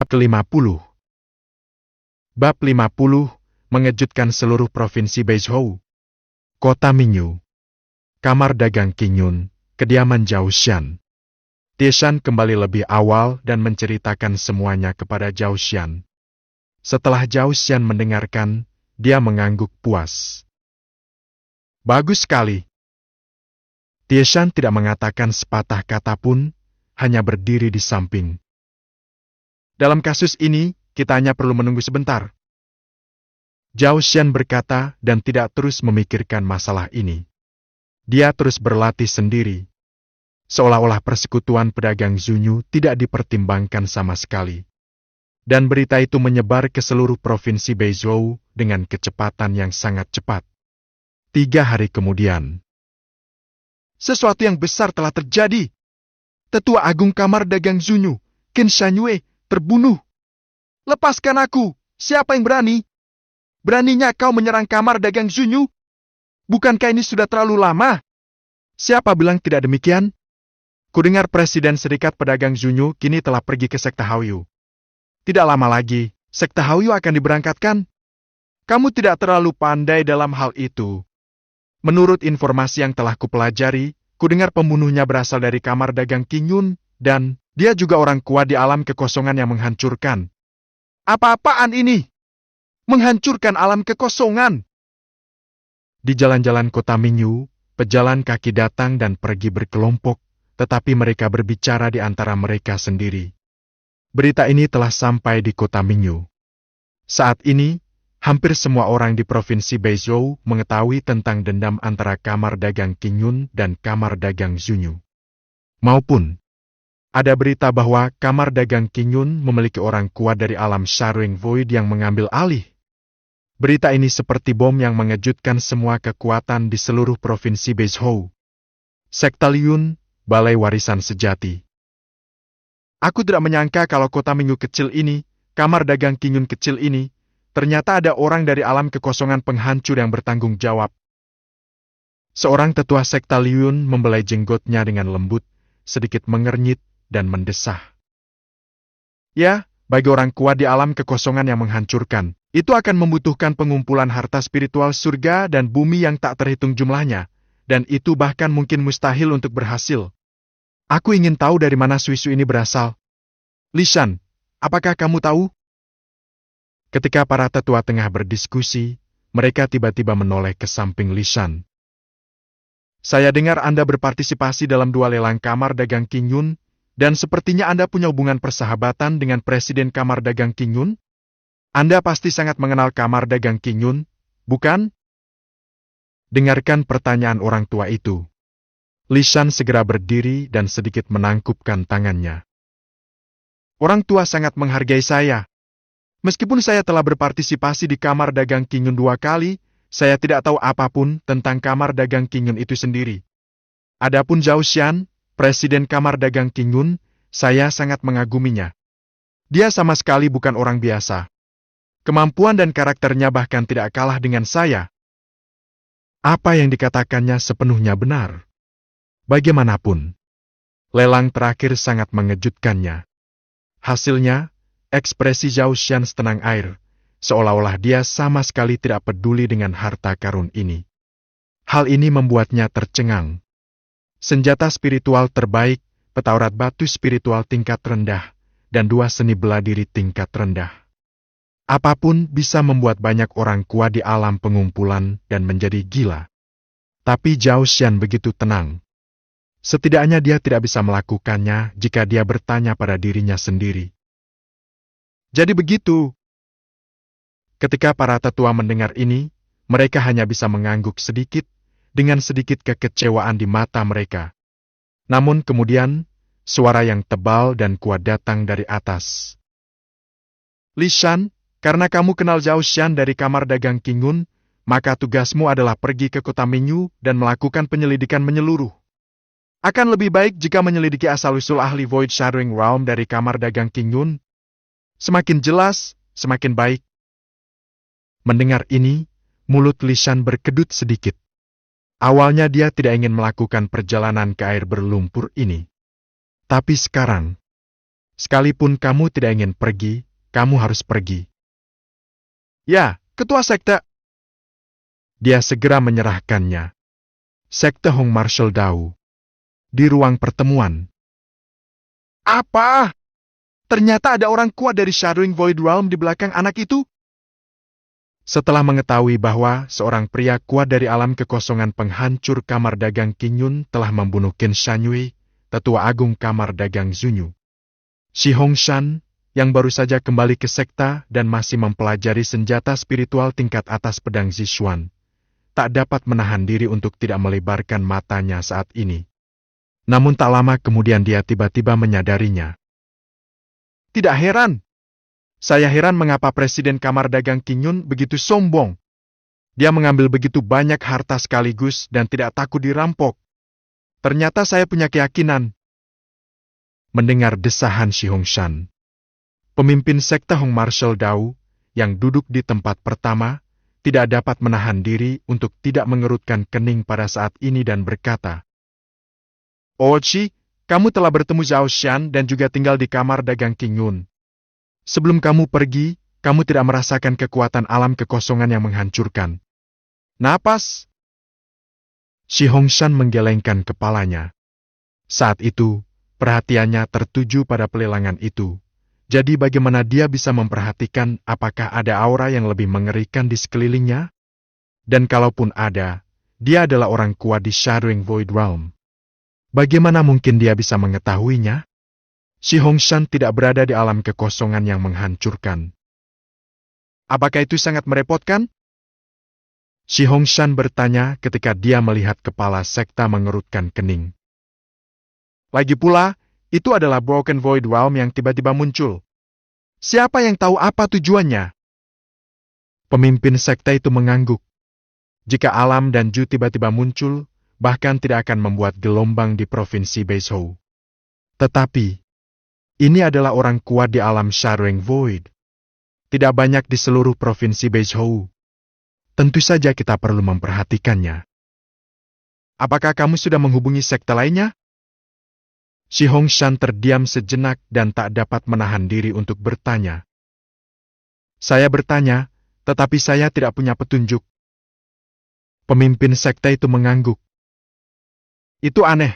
ke-50. Bab 50, mengejutkan seluruh provinsi Beizhou. Kota Mingyu. Kamar dagang Qingyun, kediaman Zhao Xian. Tieshan kembali lebih awal dan menceritakan semuanya kepada Zhao Xian. Setelah Zhao Xian mendengarkan, dia mengangguk puas. Bagus sekali. Tieshan tidak mengatakan sepatah kata pun, hanya berdiri di samping. Dalam kasus ini, kita hanya perlu menunggu sebentar. Zhao Xian berkata dan tidak terus memikirkan masalah ini. Dia terus berlatih sendiri. Seolah-olah persekutuan pedagang Zunyu tidak dipertimbangkan sama sekali. Dan berita itu menyebar ke seluruh provinsi Beizhou dengan kecepatan yang sangat cepat. 3 hari kemudian. Sesuatu yang besar telah terjadi. Tetua Agung Kamar Dagang Zunyu, Qin Shanyue, terbunuh. Lepaskan aku, siapa yang berani? Beraninya kau menyerang Kamar Dagang Zunyu? Bukankah ini sudah terlalu lama? Siapa bilang tidak demikian? Kudengar Presiden Serikat Pedagang Zunyu kini telah pergi ke Sekte Haoyu. Tidak lama lagi, Sekte Haoyu akan diberangkatkan. Kamu tidak terlalu pandai dalam hal itu. Menurut informasi yang telah kupelajari, kudengar pembunuhnya berasal dari Kamar Dagang Qingyun, dan dia juga orang kuat di alam kekosongan yang menghancurkan. Apa-apaan ini? Menghancurkan alam kekosongan. Di jalan-jalan kota Mingyu, pejalan kaki datang dan pergi berkelompok, tetapi mereka berbicara di antara mereka sendiri. Berita ini telah sampai di kota Mingyu. Saat ini, hampir semua orang di provinsi Beizhou mengetahui tentang dendam antara Kamar Dagang Qingyun dan Kamar Dagang Zunyu. Maupun, ada berita bahwa Kamar Dagang Qingyun memiliki orang kuat dari alam Sharing Void yang mengambil alih. Berita ini seperti bom yang mengejutkan semua kekuatan di seluruh provinsi Beizhou. Sekte Liyun, Balai Warisan Sejati. Aku tidak menyangka kalau kota Mingyu kecil ini, Kamar Dagang Qingyun kecil ini, ternyata ada orang dari alam kekosongan penghancur yang bertanggung jawab. Seorang tetua Sekte Liyun membelai jenggotnya dengan lembut, sedikit mengernyit dan mendesah. Ya, bagi orang kuat di alam kekosongan yang menghancurkan, itu akan membutuhkan pengumpulan harta spiritual surga dan bumi yang tak terhitung jumlahnya, dan itu bahkan mungkin mustahil untuk berhasil. Aku ingin tahu dari mana suisu ini berasal. Lishan, apakah kamu tahu? Ketika para tetua tengah berdiskusi, mereka tiba-tiba menoleh ke samping Lishan. Saya dengar Anda berpartisipasi dalam 2 lelang Kamar Dagang Qingyun, dan sepertinya Anda punya hubungan persahabatan dengan Presiden Kamar Dagang Qingyun? Anda pasti sangat mengenal Kamar Dagang Qingyun, bukan? Dengarkan pertanyaan orang tua itu. Lishan segera berdiri dan sedikit menangkupkan tangannya. Orang tua sangat menghargai saya. Meskipun saya telah berpartisipasi di Kamar Dagang Qingyun 2 kali, saya tidak tahu apapun tentang Kamar Dagang Qingyun itu sendiri. Adapun Zhao Xian, Presiden Kamar Dagang Qingyun, saya sangat mengaguminya. Dia sama sekali bukan orang biasa. Kemampuan dan karakternya bahkan tidak kalah dengan saya. Apa yang dikatakannya sepenuhnya benar. Bagaimanapun, lelang terakhir sangat mengejutkannya. Hasilnya, ekspresi Zhao Xian setenang air, seolah-olah dia sama sekali tidak peduli dengan harta karun ini. Hal ini membuatnya tercengang. Senjata spiritual terbaik, petaurat batu spiritual tingkat rendah, dan 2 seni bela diri tingkat rendah. Apapun bisa membuat banyak orang kuat di alam pengumpulan dan menjadi gila. Tapi Zhao Xian begitu tenang. Setidaknya dia tidak bisa melakukannya jika dia bertanya pada dirinya sendiri. Jadi begitu. Ketika para tetua mendengar ini, mereka hanya bisa mengangguk sedikit, dengan sedikit kekecewaan di mata mereka. Namun kemudian, suara yang tebal dan kuat datang dari atas. Lishan, karena kamu kenal Zhao Xian dari Kamar Dagang Qingyun, maka tugasmu adalah pergi ke kota Mingyu dan melakukan penyelidikan menyeluruh. Akan lebih baik jika menyelidiki asal-usul ahli Void Sharing Realm dari Kamar Dagang Qingyun. Semakin jelas, semakin baik. Mendengar ini, mulut Lishan berkedut sedikit. Awalnya dia tidak ingin melakukan perjalanan ke air berlumpur ini. Tapi sekarang, Sekalipun kamu tidak ingin pergi, kamu harus pergi. Ya, ketua sekte. Dia segera menyerahkannya. Sekte Hong Marshal Dao. Di ruang pertemuan. Apa? Ternyata ada orang kuat dari Shadowing Void Realm di belakang anak itu? Setelah mengetahui bahwa seorang pria kuat dari alam kekosongan penghancur kamar dagang Qing Yun telah membunuh Qin Shanyue, tetua agung kamar dagang Zunyu. Shi Hongshan, yang baru saja kembali ke sekta dan masih mempelajari senjata spiritual tingkat atas pedang Zixuan, tak dapat menahan diri untuk tidak melebarkan matanya saat ini. Namun tak lama kemudian dia tiba-tiba menyadarinya. Tidak heran. Saya heran mengapa Presiden Kamar Dagang Qing Yun begitu sombong. Dia mengambil begitu banyak harta sekaligus dan tidak takut dirampok. Ternyata saya punya keyakinan. Mendengar desahan Shi Hongshan, pemimpin sekte Hong Marshal Dao, yang duduk di tempat pertama, tidak dapat menahan diri untuk tidak mengerutkan kening pada saat ini dan berkata, "Oh Shi, kamu telah bertemu Zhao Xian dan juga tinggal di kamar dagang Qing Yun. Sebelum kamu pergi, kamu tidak merasakan kekuatan alam kekosongan yang menghancurkan. Napas?" Shi Hongshan menggelengkan kepalanya. Saat itu, perhatiannya tertuju pada pelelangan itu. Jadi bagaimana dia bisa memperhatikan apakah ada aura yang lebih mengerikan di sekelilingnya? Dan kalaupun ada, dia adalah orang kuat di Shadowing Void Realm. Bagaimana mungkin dia bisa mengetahuinya? Shi Hongshan tidak berada di alam kekosongan yang menghancurkan. Apakah itu sangat merepotkan? Shi Hongshan bertanya ketika dia melihat kepala sekta mengerutkan kening. Lagi pula, itu adalah Broken Void Realm yang tiba-tiba muncul. Siapa yang tahu apa tujuannya? Pemimpin sekta itu mengangguk. Jika alam dan Ju tiba-tiba muncul, bahkan tidak akan membuat gelombang di provinsi Beizhou. Tetapi, ini adalah orang kuat di alam Shadowing Void. Tidak banyak di seluruh provinsi Beizhou. Tentu saja kita perlu memperhatikannya. Apakah kamu sudah menghubungi sekte lainnya? Shi Hongshan terdiam sejenak dan tak dapat menahan diri untuk bertanya. Saya bertanya, tetapi saya tidak punya petunjuk. Pemimpin sekte itu mengangguk. Itu aneh.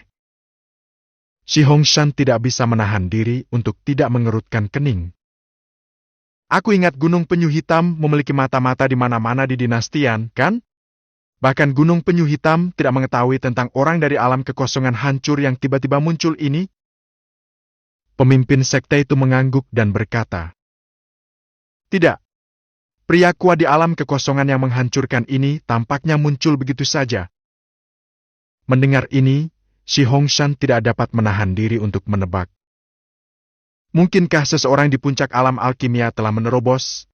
Shi Hongshan tidak bisa menahan diri untuk tidak mengerutkan kening. Aku ingat Gunung Penyu Hitam memiliki mata-mata di mana-mana di dinastian, kan? Bahkan Gunung Penyu Hitam tidak mengetahui tentang orang dari alam kekosongan hancur yang tiba-tiba muncul ini. Pemimpin sekte itu mengangguk dan berkata, "Tidak. Pria kuat di alam kekosongan yang menghancurkan ini tampaknya muncul begitu saja." Mendengar ini, Shi Hongshan tidak dapat menahan diri untuk menebak. Mungkinkah seseorang di puncak alam alkimia telah menerobos?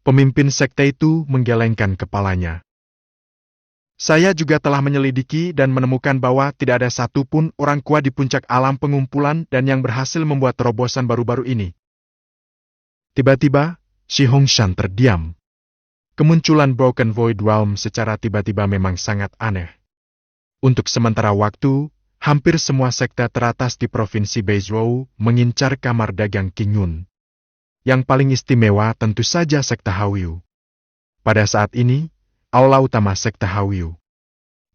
Pemimpin sekte itu menggelengkan kepalanya. Saya juga telah menyelidiki dan menemukan bahwa tidak ada satupun orang kuat di puncak alam pengumpulan dan yang berhasil membuat terobosan baru-baru ini. Tiba-tiba, Shi Hongshan terdiam. Kemunculan Broken Void Realm secara tiba-tiba memang sangat aneh. Untuk sementara waktu, hampir semua sekte teratas di provinsi Beizhou mengincar kamar dagang Qing Yun. Yang paling istimewa tentu saja sekte Haoyu. Pada saat ini, aula utama sekte Haoyu.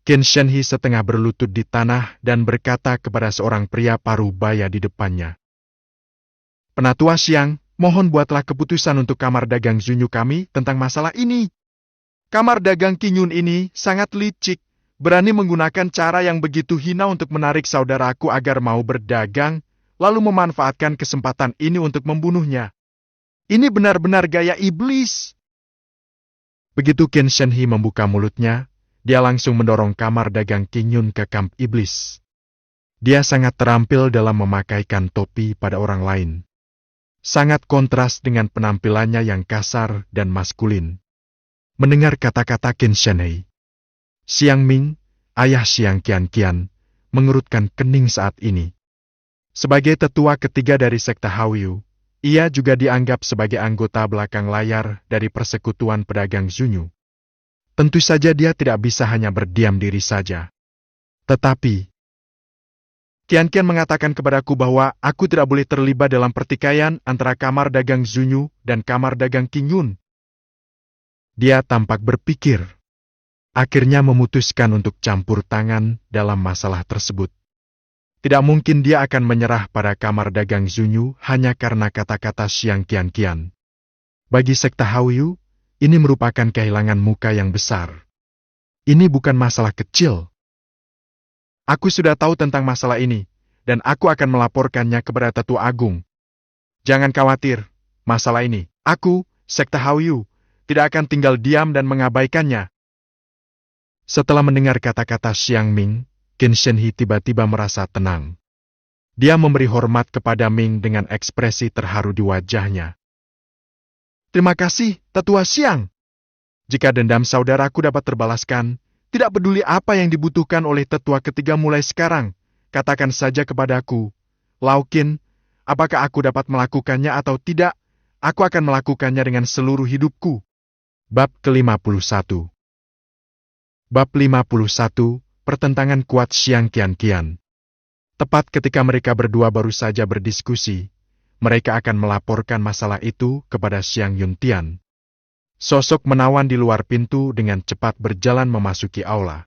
Qin Shenhe setengah berlutut di tanah dan berkata kepada seorang pria parubaya di depannya. "Penatua Xiang, mohon buatlah keputusan untuk kamar dagang Zunyu kami tentang masalah ini. Kamar dagang Qing Yun ini sangat licik. Berani menggunakan cara yang begitu hina untuk menarik saudaraku agar mau berdagang, lalu memanfaatkan kesempatan ini untuk membunuhnya. Ini benar-benar gaya iblis." Begitu Qin Shenhe membuka mulutnya, dia langsung mendorong kamar dagang Qing Yun ke kamp iblis. Dia sangat terampil dalam memakaikan topi pada orang lain. Sangat kontras dengan penampilannya yang kasar dan maskulin. Mendengar kata-kata Qin Shenhe, Xiang Ming, ayah Xiang Qian, mengerutkan kening saat ini. Sebagai tetua ketiga dari sekte Haoyu, ia juga dianggap sebagai anggota belakang layar dari persekutuan pedagang Zunyu. Tentu saja dia tidak bisa hanya berdiam diri saja. Tetapi, Qian mengatakan kepadaku bahwa aku tidak boleh terlibat dalam pertikaian antara kamar dagang Zunyu dan kamar dagang Qingyun. Dia tampak berpikir. Akhirnya memutuskan untuk campur tangan dalam masalah tersebut. Tidak mungkin dia akan menyerah pada kamar dagang Zunyu hanya karena kata-kata Xiang Qian. Bagi sekte Haoyu, ini merupakan kehilangan muka yang besar. Ini bukan masalah kecil. Aku sudah tahu tentang masalah ini, dan aku akan melaporkannya kepada Tetua Agung. Jangan khawatir, masalah ini, aku, sekte Haoyu, tidak akan tinggal diam dan mengabaikannya. Setelah mendengar kata-kata Xiang Ming, Qin Shenhe tiba-tiba merasa tenang. Dia memberi hormat kepada Ming dengan ekspresi terharu di wajahnya. Terima kasih, Tetua Xiang. Jika dendam saudaraku dapat terbalaskan, tidak peduli apa yang dibutuhkan oleh tetua ketiga mulai sekarang, katakan saja kepadaku. Lao Qin, apakah aku dapat melakukannya atau tidak? Aku akan melakukannya dengan seluruh hidupku. Bab ke-51. Bab 51, Pertentangan Kuat Xiang Qian. Tepat ketika mereka berdua baru saja berdiskusi, mereka akan melaporkan masalah itu kepada Xiang Yuntian. Sosok menawan di luar pintu dengan cepat berjalan memasuki aula.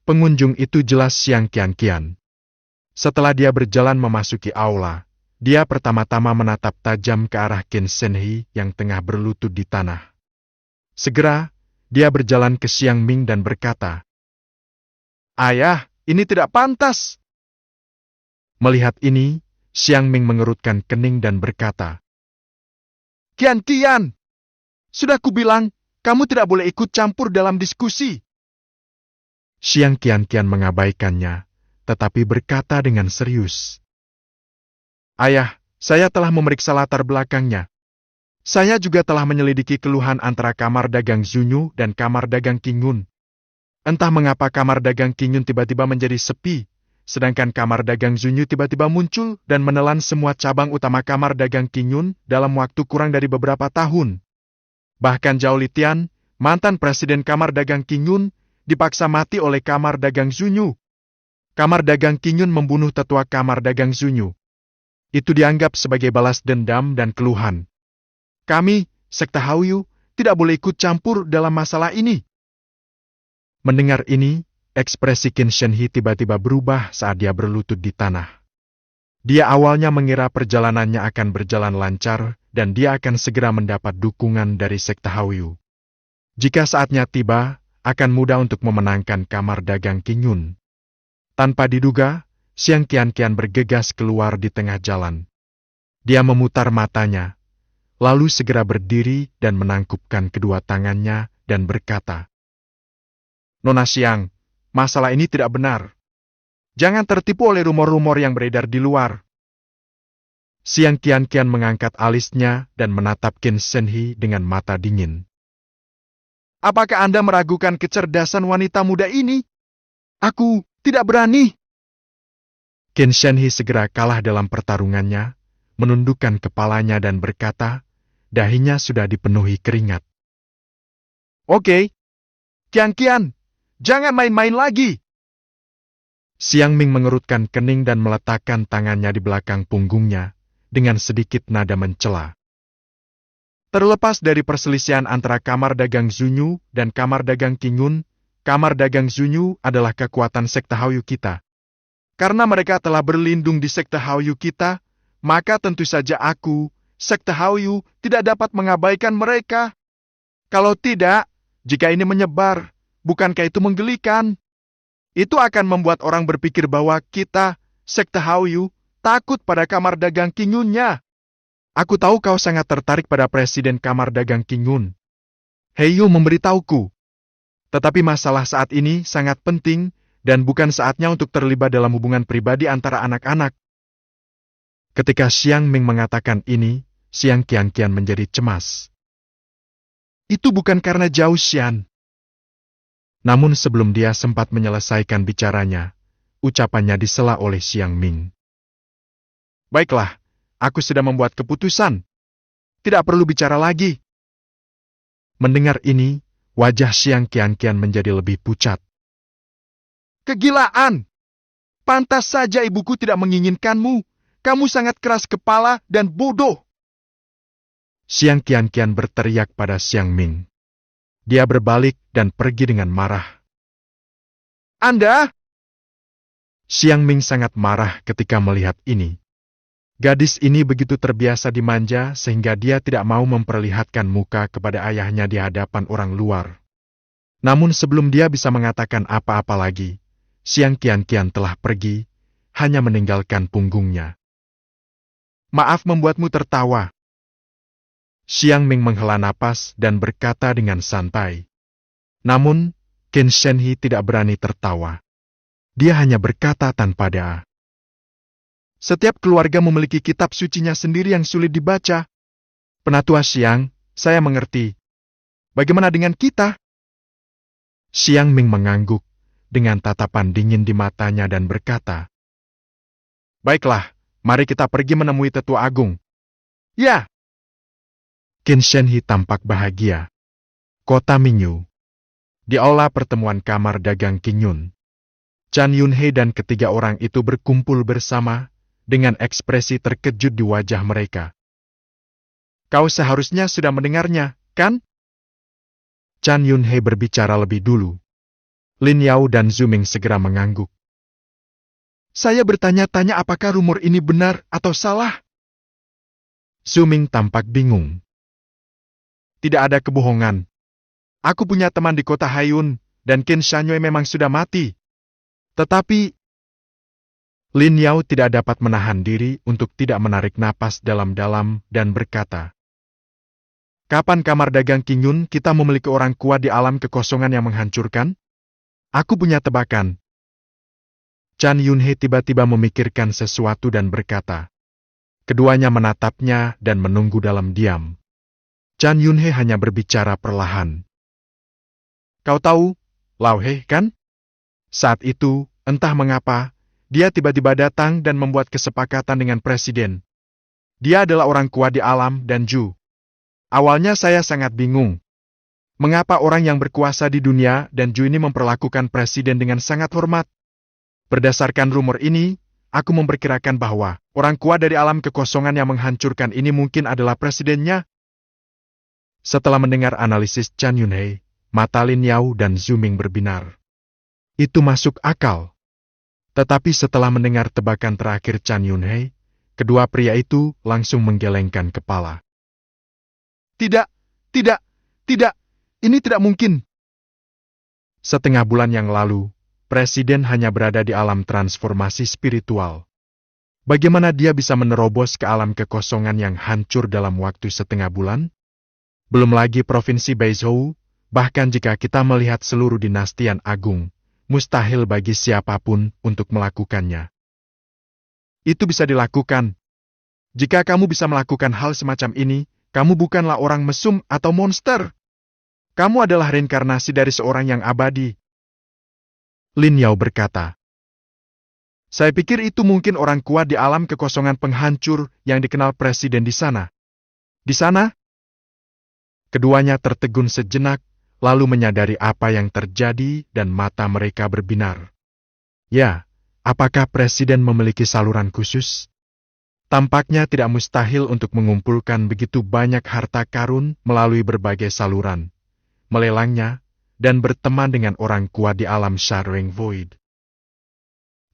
Pengunjung itu jelas Xiang Qian. Setelah dia berjalan memasuki aula, dia pertama-tama menatap tajam ke arah Qin Shenhe yang tengah berlutut di tanah. Segera, dia berjalan ke Xiang Ming dan berkata, "Ayah, ini tidak pantas." Melihat ini, Xiang Ming mengerutkan kening dan berkata, Qian, sudah kubilang, kamu tidak boleh ikut campur dalam diskusi." Xiang Qian mengabaikannya, tetapi berkata dengan serius, "Ayah, saya telah memeriksa latar belakangnya. Saya juga telah menyelidiki keluhan antara kamar dagang Zunyu dan kamar dagang Qingyun. Entah mengapa kamar dagang Qingyun tiba-tiba menjadi sepi, sedangkan kamar dagang Zunyu tiba-tiba muncul dan menelan semua cabang utama kamar dagang Qingyun dalam waktu kurang dari beberapa tahun. Bahkan Zhao Litian, mantan presiden kamar dagang Qingyun, dipaksa mati oleh kamar dagang Zunyu. Kamar dagang Qingyun membunuh tetua kamar dagang Zunyu. Itu dianggap sebagai balas dendam dan keluhan. Kami, sekte Haoyu, tidak boleh ikut campur dalam masalah ini." Mendengar ini, ekspresi Qin Shenhe tiba-tiba berubah saat dia berlutut di tanah. Dia awalnya mengira perjalanannya akan berjalan lancar, dan dia akan segera mendapat dukungan dari sekte Haoyu. Jika saatnya tiba, akan mudah untuk memenangkan kamar dagang Qingyun. Tanpa diduga, Xiang Qian bergegas keluar di tengah jalan. Dia memutar matanya, lalu segera berdiri dan menangkupkan kedua tangannya dan berkata, "Nona Xiang, masalah ini tidak benar. Jangan tertipu oleh rumor-rumor yang beredar di luar." Xiang Qian mengangkat alisnya dan menatap Qin Shenhe dengan mata dingin. "Apakah Anda meragukan kecerdasan wanita muda ini? Aku tidak berani." Qin Shenhe segera kalah dalam pertarungannya, menundukkan kepalanya dan berkata, dahinya sudah dipenuhi keringat. "Oke, Qian, jangan main-main lagi." Xiang Ming mengerutkan kening dan meletakkan tangannya di belakang punggungnya, dengan sedikit nada mencela. Terlepas dari perselisihan antara kamar dagang Zunyu dan kamar dagang Qingyun, kamar dagang Zunyu adalah kekuatan sekte Haoyu kita. Karena mereka telah berlindung di sekte Haoyu kita, maka tentu saja aku, sekte Haoyu, tidak dapat mengabaikan mereka. Kalau tidak, jika ini menyebar, bukankah itu menggelikan? Itu akan membuat orang berpikir bahwa kita, sekte Haoyu, takut pada kamar dagang Qingyunnya. Aku tahu kau sangat tertarik pada presiden kamar dagang Qingyun. Heiyu memberitahuku. Tetapi masalah saat ini sangat penting, dan bukan saatnya untuk terlibat dalam hubungan pribadi antara anak-anak. Ketika Xiang Ming mengatakan ini, Xiang Qian menjadi cemas. Itu bukan karena Zhao Xian. Namun sebelum dia sempat menyelesaikan bicaranya, ucapannya disela oleh Xiang Ming. "Baiklah, aku sudah membuat keputusan. Tidak perlu bicara lagi." Mendengar ini, wajah Xiang Qian menjadi lebih pucat. "Kegilaan! Pantas saja ibuku tidak menginginkanmu. Kamu sangat keras kepala dan bodoh. Siang Qian berteriak pada Xiang Ming. Dia berbalik dan pergi dengan marah. Anda? Xiang Ming sangat marah ketika melihat ini. Gadis ini begitu terbiasa dimanja sehingga dia tidak mau memperlihatkan muka kepada ayahnya di hadapan orang luar. Namun sebelum dia bisa mengatakan apa-apa lagi, Siang Qian telah pergi, hanya meninggalkan punggungnya. Maaf membuatmu tertawa. Xiang Ming menghela napas dan berkata dengan santai. Namun, Qin Shenhe tidak berani tertawa. Dia hanya berkata tanpa daya. Setiap keluarga memiliki kitab sucinya sendiri yang sulit dibaca. Penatua Xiang, saya mengerti. Bagaimana dengan kita? Xiang Ming mengangguk dengan tatapan dingin di matanya dan berkata, Baiklah, mari kita pergi menemui Tetua Agung. Ya. Qin Shenhe tampak bahagia. Kota Mingyu. Di aula pertemuan kamar dagang Qingyun. Chan Yunhei dan ketiga orang itu berkumpul bersama dengan ekspresi terkejut di wajah mereka. Kau seharusnya sudah mendengarnya, kan? Chan Yunhei berbicara lebih dulu. Lin Yao dan Zhu Ming segera mengangguk. Saya bertanya-tanya apakah rumor ini benar atau salah? Zhu Ming tampak bingung. Tidak ada kebohongan. Aku punya teman di kota Haiyun, dan Qin Shanyue memang sudah mati. Tetapi Lin Yao tidak dapat menahan diri untuk tidak menarik napas dalam-dalam dan berkata, Kapan kamar dagang Qingyun kita memiliki orang kuat di alam kekosongan yang menghancurkan? Aku punya tebakan. Chan Yunhei tiba-tiba memikirkan sesuatu dan berkata. Keduanya menatapnya dan menunggu dalam diam. Chan Yunhei hanya berbicara perlahan. Kau tahu, Lao He, kan? Saat itu, entah mengapa, dia tiba-tiba datang dan membuat kesepakatan dengan presiden. Dia adalah orang kuat di alam dan Ju. Awalnya saya sangat bingung. Mengapa orang yang berkuasa di dunia dan Ju ini memperlakukan presiden dengan sangat hormat? Berdasarkan rumor ini, aku memperkirakan bahwa orang kuat dari alam kekosongan yang menghancurkan ini mungkin adalah presidennya. Setelah mendengar analisis Chan Yunhei, mata Lin Yao dan Zhu Ming berbinar. Itu masuk akal. Tetapi setelah mendengar tebakan terakhir Chan Yunhei, kedua pria itu langsung menggelengkan kepala. Tidak, ini tidak mungkin. Setengah bulan yang lalu, Presiden hanya berada di alam transformasi spiritual. Bagaimana dia bisa menerobos ke alam kekosongan yang hancur dalam waktu setengah bulan? Belum lagi Provinsi Beizhou, bahkan jika kita melihat seluruh dinastian agung, mustahil bagi siapapun untuk melakukannya. Itu bisa dilakukan. Jika kamu bisa melakukan hal semacam ini, kamu bukanlah orang mesum atau monster. Kamu adalah reinkarnasi dari seorang yang abadi. Lin Yao berkata. Saya pikir itu mungkin orang kuat di alam kekosongan penghancur yang dikenal presiden di sana. Di sana? Keduanya tertegun sejenak, lalu menyadari apa yang terjadi dan mata mereka berbinar. Ya, apakah presiden memiliki saluran khusus? Tampaknya tidak mustahil untuk mengumpulkan begitu banyak harta karun melalui berbagai saluran, melelangnya, dan berteman dengan orang kuat di alam Sharing Void.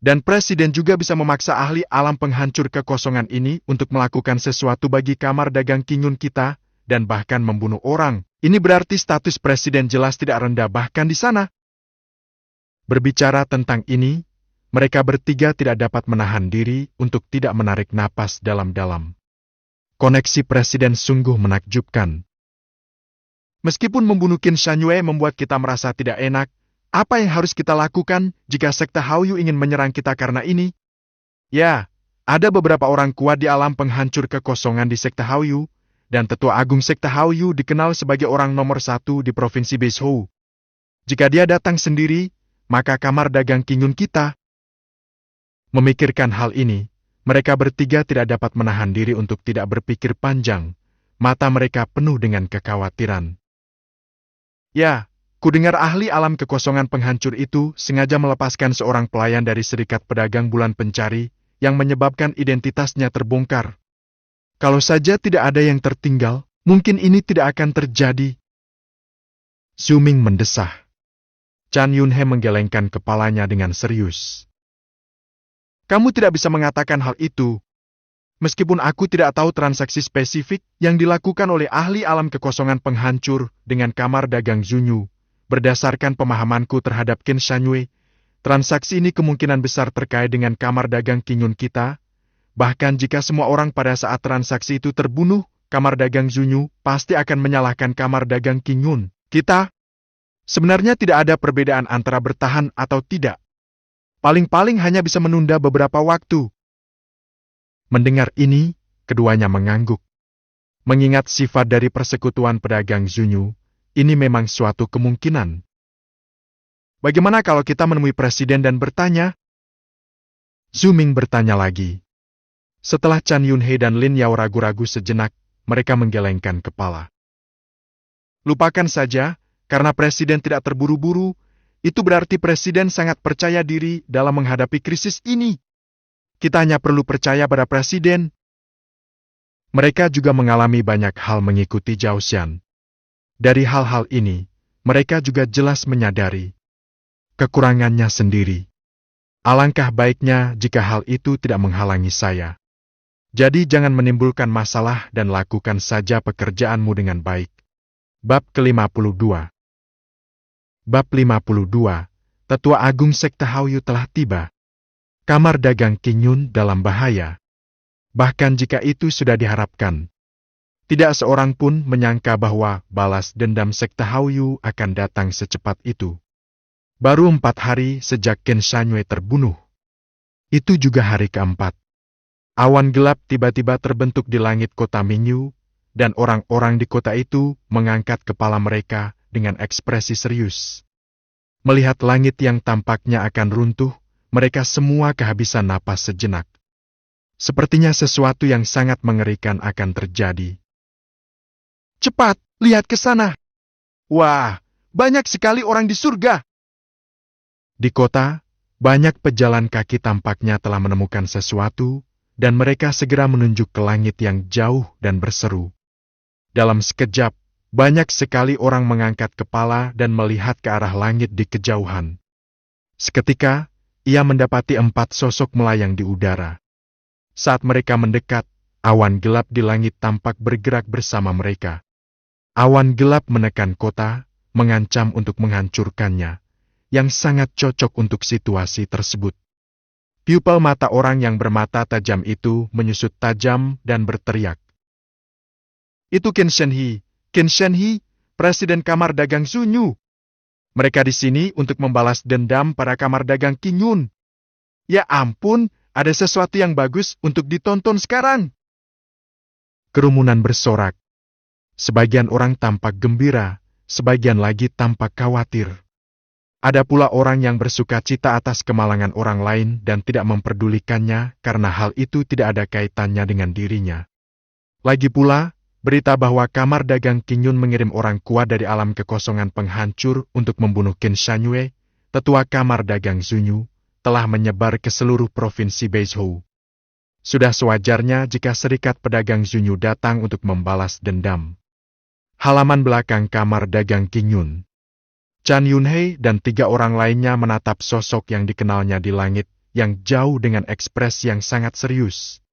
Dan presiden juga bisa memaksa ahli alam penghancur kekosongan ini untuk melakukan sesuatu bagi kamar dagang Qingyun kita, dan bahkan membunuh orang. Ini berarti status presiden jelas tidak rendah bahkan di sana. Berbicara tentang ini, mereka bertiga tidak dapat menahan diri untuk tidak menarik napas dalam-dalam. Koneksi presiden sungguh menakjubkan. Meskipun membunuh Qin Shanyue membuat kita merasa tidak enak, apa yang harus kita lakukan jika sekte Haoyu ingin menyerang kita karena ini? Ya, ada beberapa orang kuat di alam penghancur kekosongan di sekte Haoyu, dan Tetua Agung sekte Haoyu dikenal sebagai orang nomor 1 di Provinsi Beizhou. Jika dia datang sendiri, maka kamar dagang Qingyun kita. Memikirkan hal ini, mereka bertiga tidak dapat menahan diri untuk tidak berpikir panjang. Mata mereka penuh dengan kekhawatiran. Ya, Kudengar ahli alam kekosongan penghancur itu sengaja melepaskan seorang pelayan dari serikat pedagang bulan pencari yang menyebabkan identitasnya terbongkar. Kalau saja tidak ada yang tertinggal, mungkin ini tidak akan terjadi. Zhu Ming mendesah. Chan Yunhe menggelengkan kepalanya dengan serius. Kamu tidak bisa mengatakan hal itu. Meskipun aku tidak tahu transaksi spesifik yang dilakukan oleh ahli alam kekosongan penghancur dengan kamar dagang Zunyu, berdasarkan pemahamanku terhadap Qin Shanyue, transaksi ini kemungkinan besar terkait dengan kamar dagang Qingyun kita. Bahkan jika semua orang pada saat transaksi itu terbunuh, kamar dagang Zunyu pasti akan menyalahkan kamar dagang Qingyun kita. Sebenarnya tidak ada perbedaan antara bertahan atau tidak. Paling-paling hanya bisa menunda beberapa waktu. Mendengar ini, keduanya mengangguk. Mengingat sifat dari persekutuan pedagang Zunyu, ini memang suatu kemungkinan. Bagaimana kalau kita menemui presiden dan bertanya? Zhu Ming bertanya lagi. Setelah Chan Yunhe dan Lin Yao ragu-ragu sejenak, mereka menggelengkan kepala. Lupakan saja, karena presiden tidak terburu-buru, itu berarti presiden sangat percaya diri dalam menghadapi krisis ini. Kita hanya perlu percaya pada presiden. Mereka juga mengalami banyak hal mengikuti Zhao Xian. Dari hal-hal ini, mereka juga jelas menyadari kekurangannya sendiri. Alangkah baiknya jika hal itu tidak menghalangi saya. Jadi jangan menimbulkan masalah dan lakukan saja pekerjaanmu dengan baik. Bab ke-52. Bab 52, Tetua Agung Sekte Haoyu telah tiba. Kamar dagang Qingyun dalam bahaya. Bahkan jika itu sudah diharapkan. Tidak seorang pun menyangka bahwa balas dendam Sekte Haoyu akan datang secepat itu. Baru 4 hari sejak Qin Shanyue terbunuh. Itu juga hari keempat. Awan gelap tiba-tiba terbentuk di langit kota Mingyu, dan orang-orang di kota itu mengangkat kepala mereka dengan ekspresi serius. Melihat langit yang tampaknya akan runtuh, mereka semua kehabisan napas sejenak. Sepertinya sesuatu yang sangat mengerikan akan terjadi. Cepat, lihat ke sana. Wah, banyak sekali orang di surga. Di kota, banyak pejalan kaki tampaknya telah menemukan sesuatu, dan mereka segera menunjuk ke langit yang jauh dan berseru. Dalam sekejap, banyak sekali orang mengangkat kepala dan melihat ke arah langit di kejauhan. Seketika, ia mendapati 4 sosok melayang di udara. Saat mereka mendekat, awan gelap di langit tampak bergerak bersama mereka. Awan gelap menekan kota, mengancam untuk menghancurkannya, yang sangat cocok untuk situasi tersebut. Pupil mata orang yang bermata tajam itu menyusut tajam dan berteriak. Itu Qin Shenhe, Presiden Kamar Dagang Zunyu. Mereka di sini untuk membalas dendam pada Kamar Dagang Qingyun. Ya ampun, ada sesuatu yang bagus untuk ditonton sekarang. Kerumunan bersorak. Sebagian orang tampak gembira, sebagian lagi tampak khawatir. Ada pula orang yang bersuka cita atas kemalangan orang lain dan tidak memperdulikannya karena hal itu tidak ada kaitannya dengan dirinya. Lagi pula, berita bahwa Kamar Dagang Qingyun mengirim orang kuat dari alam kekosongan penghancur untuk membunuh Qin Shanyue, tetua Kamar Dagang Zunyu, telah menyebar ke seluruh provinsi Beizhou. Sudah sewajarnya jika serikat pedagang Zunyu datang untuk membalas dendam. Halaman belakang Kamar Dagang Qingyun. Chan Yunhe dan 3 orang lainnya menatap sosok yang dikenalnya di langit yang jauh dengan ekspresi yang sangat serius.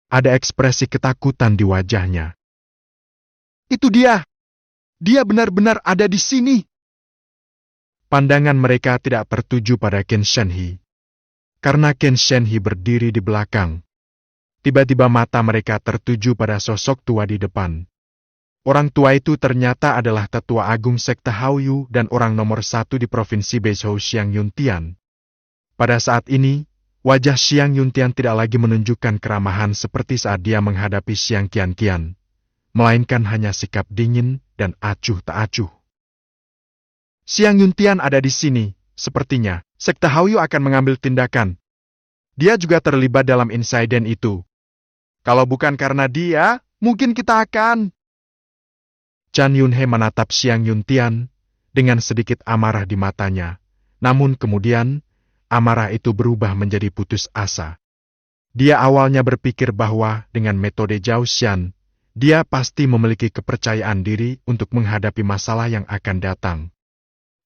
Ada ekspresi ketakutan di wajahnya. Itu dia! Dia benar-benar ada di sini! Pandangan mereka tidak tertuju pada Qin Shenhe. Karena Qin Shenhe berdiri di belakang. Tiba-tiba mata mereka tertuju pada sosok tua di depan. Orang tua itu ternyata adalah tetua agung Sekte Haoyu dan orang nomor 1 di provinsi Beizhou Xiang Yuntian. Pada saat ini, wajah Xiang Yuntian tidak lagi menunjukkan keramahan seperti saat dia menghadapi Xiang Qianqian, melainkan hanya sikap dingin dan acuh tak acuh. Xiang Yuntian ada di sini, sepertinya Sekte Haoyu akan mengambil tindakan. Dia juga terlibat dalam insiden itu. Kalau bukan karena dia, mungkin kita akan... Chan Yunhe menatap Xiang Yuntian, dengan sedikit amarah di matanya. Namun kemudian, amarah itu berubah menjadi putus asa. Dia awalnya berpikir bahwa dengan metode Zhao Xian, dia pasti memiliki kepercayaan diri untuk menghadapi masalah yang akan datang.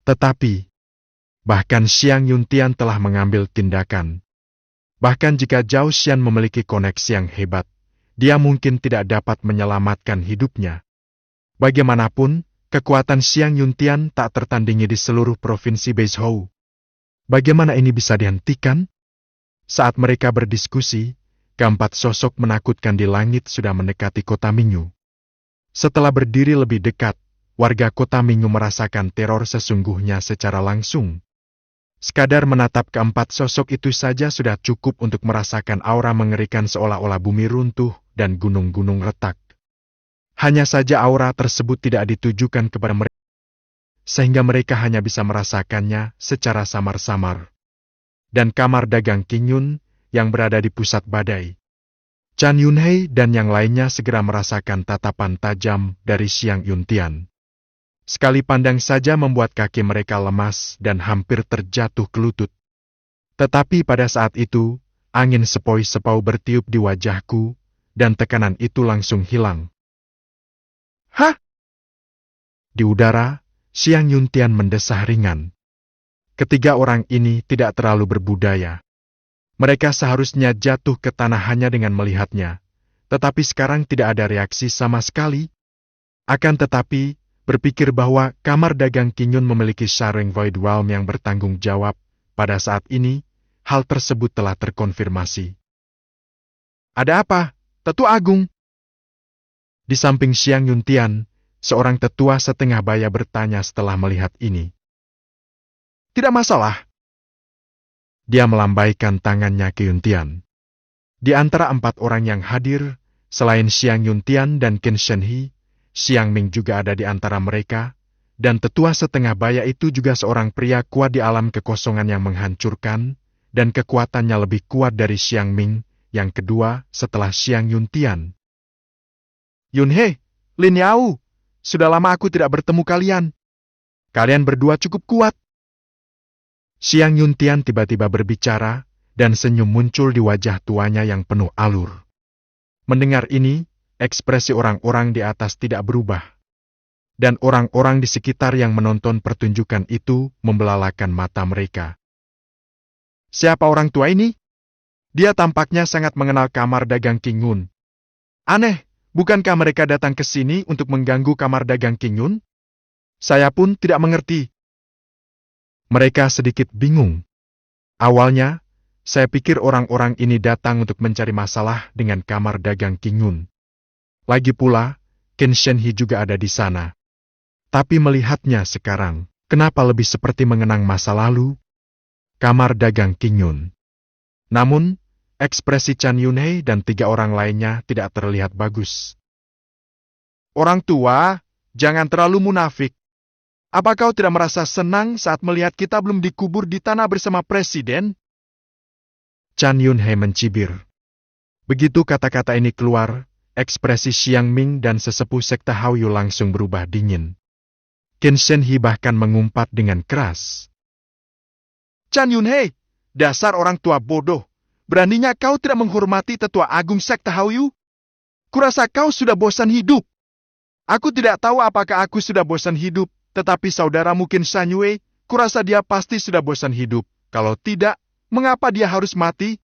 Tetapi, bahkan Xiang Yuntian telah mengambil tindakan. Bahkan jika Zhao Xian memiliki koneksi yang hebat, dia mungkin tidak dapat menyelamatkan hidupnya. Bagaimanapun, kekuatan Xiang Yuntian tak tertandingi di seluruh provinsi Beizhou. Bagaimana ini bisa dihentikan? Saat mereka berdiskusi, keempat sosok menakutkan di langit sudah mendekati kota Mingyu. Setelah berdiri lebih dekat, warga kota Mingyu merasakan teror sesungguhnya secara langsung. Sekadar menatap keempat sosok itu saja sudah cukup untuk merasakan aura mengerikan seolah-olah bumi runtuh dan gunung-gunung retak. Hanya saja aura tersebut tidak ditujukan kepada mereka, sehingga mereka hanya bisa merasakannya secara samar-samar. Dan kamar dagang Qing Yun yang berada di pusat badai. Chan Yunhei dan yang lainnya segera merasakan tatapan tajam dari Xiang Yuntian. Sekali pandang saja membuat kaki mereka lemas dan hampir terjatuh ke lutut. Tetapi pada saat itu, angin sepoi-sepau bertiup di wajahku, dan tekanan itu langsung hilang. Hah? Di udara, Xiang Yuntian mendesah ringan. Ketiga orang ini tidak terlalu berbudaya. Mereka seharusnya jatuh ke tanah hanya dengan melihatnya, tetapi sekarang tidak ada reaksi sama sekali. Akan tetapi, berpikir bahwa kamar dagang Qing Yun memiliki Sharing Void Realm yang bertanggung jawab, pada saat ini, hal tersebut telah terkonfirmasi. Ada apa, Tetua Agung? Di samping Xiang Yuntian, seorang tetua setengah baya bertanya setelah melihat ini. Tidak masalah. Dia melambaikan tangannya ke Yuntian. Di antara empat orang yang hadir, selain Xiang Yuntian dan Qin Shenhe, Xiang Ming juga ada di antara mereka, dan tetua setengah baya itu juga seorang pria kuat di alam kekosongan yang menghancurkan, dan kekuatannya lebih kuat dari Xiang Ming, yang kedua setelah Xiang Yuntian. Yunhei, Lin Yao, sudah lama aku tidak bertemu kalian. Kalian berdua cukup kuat. Xiang Yuntian tiba-tiba berbicara, dan senyum muncul di wajah tuanya yang penuh alur. Mendengar ini, ekspresi orang-orang di atas tidak berubah. Dan orang-orang di sekitar yang menonton pertunjukan itu membelalakan mata mereka. Siapa orang tua ini? Dia tampaknya sangat mengenal kamar dagang Qing Yun. Aneh, bukankah mereka datang ke sini untuk mengganggu kamar dagang Qing Yun? Saya pun tidak mengerti. Mereka sedikit bingung. Awalnya, saya pikir orang-orang ini datang untuk mencari masalah dengan kamar dagang Qing Yun. Lagi pula, Qin Shenhe juga ada di sana. Tapi melihatnya sekarang, kenapa lebih seperti mengenang masa lalu? Kamar dagang Qing Yun. Namun, ekspresi Chan Yunhei dan tiga orang lainnya tidak terlihat bagus. Orang tua, jangan terlalu munafik. Apa kau tidak merasa senang saat melihat kita belum dikubur di tanah bersama Presiden? Chan Yunhei mencibir. Begitu kata-kata ini keluar, ekspresi Xiang Ming dan sesepuh sekte Haoyu langsung berubah dingin. Qin Shenhe bahkan mengumpat dengan keras. Chan Yunhei, dasar orang tua bodoh. Beraninya kau tidak menghormati tetua agung sekte Haoyu? Kurasa kau sudah bosan hidup. Aku tidak tahu apakah aku sudah bosan hidup. Tetapi saudara mungkin Shan Yue, kurasa dia pasti sudah bosan hidup. Kalau tidak, mengapa dia harus mati?